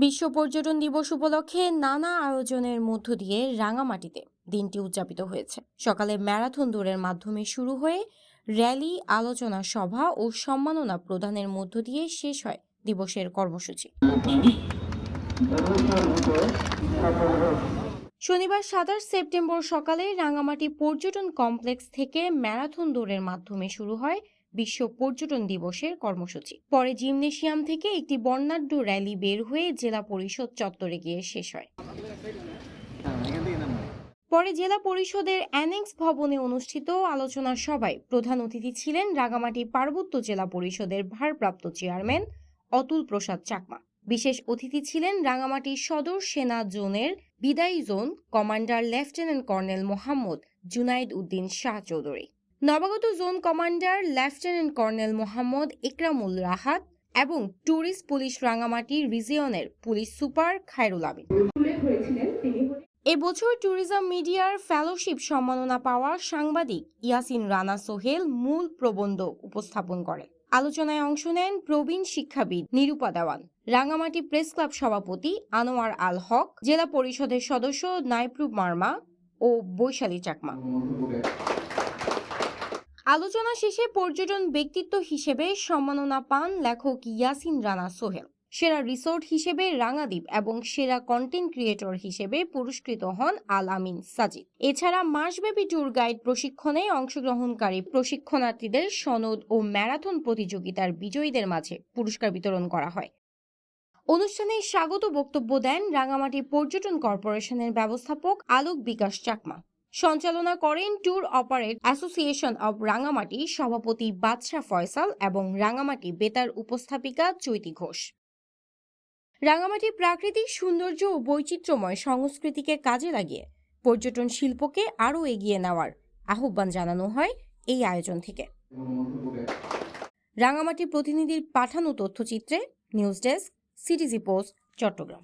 বিশ্ব পর্যটন দিবস উপলক্ষে নানা আয়োজনের মধ্য দিয়ে রাঙামাটিতে দিনটি উদযাপিত হয়েছে। সকালে ম্যারাথন দৌড়ের মাধ্যমে শুরু হয়ে র্যালি, আলোচনা সভা ও সম্মাননা প্রদানের মধ্য দিয়ে শেষ হয় দিবসের কর্মসূচি। শনিবার ২৭ সেপ্টেম্বর সকালে রাঙামাটি পর্যটন কমপ্লেক্স থেকে ম্যারাথন দৌড়ের মাধ্যমে শুরু হয় বিশ্ব পর্যটন দিবসের কর্মসূচি। পরে জিমনেশিয়াম থেকে একটি বর্ণাঢ্য র্যালি বের হয়ে জেলা পরিষদ চত্বরে গিয়ে শেষ হয়। পরে জেলা পরিষদের অ্যানেক্স ভবনে অনুষ্ঠিত আলোচনা সভায় প্রধান অতিথি ছিলেন রাঙামাটি পার্বত্য জেলা পরিষদের ভারপ্রাপ্ত চেয়ারম্যান অতুল প্রসাদ চাকমা। বিশেষ অতিথি ছিলেন রাঙামাটি সদর সেনা জোনের বিদায়ী zone commander lieutenant colonel Mohammad Junaid Uddin Shah Chowdhury, নবাগত zone commander lieutenant colonel Mohammad Ikramul Rahat এবং ট্যুরিস্ট পুলিশ রাঙামাটি রিজিয়নের পুলিশ সুপার খায়রুল আমিন। এবছর ট্যুরিজম মিডিয়ার ফেলোশিপ সম্মাননা পাওয়া সাংবাদিক ইয়াসিন রানা সোহেল মূল প্রবন্ধ উপস্থাপন করেন। আলোচনায় অংশ নেন প্রবীণ শিক্ষাবিদ নিরূপা দেওয়ান, রাঙামাটি প্রেস ক্লাব সভাপতি আনোয়ার আল হক, জেলা পরিষদের সদস্য নাইপ্রুব মার্মা ও বৈশালী চাকমা। আলোচনা শেষে পর্যটন ব্যক্তিত্ব হিসেবে সম্মাননা পান লেখক ইয়াসিন রানা সোহেল, সেরা রিসোর্ট হিসেবে রাঙাদ্বীপ এবং সেরা কন্টেন্ট ক্রিয়েটর হিসেবে পুরস্কৃত হন আল আমিন সাজিদ। এছাড়া মাসব্যাপী ট্যুর গাইড প্রশিক্ষণে অংশগ্রহণকারী প্রশিক্ষণার্থীদের সনদ ও ম্যারাথন প্রতিযোগিতার বিজয়ীদের মাঝে পুরস্কার বিতরণ করা হয়। অনুষ্ঠানে স্বাগত বক্তব্য দেন রাঙামাটি পর্যটন কর্পোরেশনের ব্যবস্থাপক আলোক বিকাশ চাকমা। সঞ্চালনা করেন tour operate association of Rangamati সভাপতি বাদশা ফয়সাল এবং রাঙামাটি বেতার উপস্থাপিকা চৈতি ঘোষ। রাঙামাটির প্রাকৃতিক সৌন্দর্য ও বৈচিত্র্যময় সংস্কৃতিকে কাজে লাগিয়ে পর্যটন শিল্পকে আরও এগিয়ে নেওয়ার আহ্বান জানানো হয় এই আয়োজন থেকে। রাঙামাটি প্রতিনিধির পাঠানো তথ্যচিত্রে news desk, CTG post, Chittagong.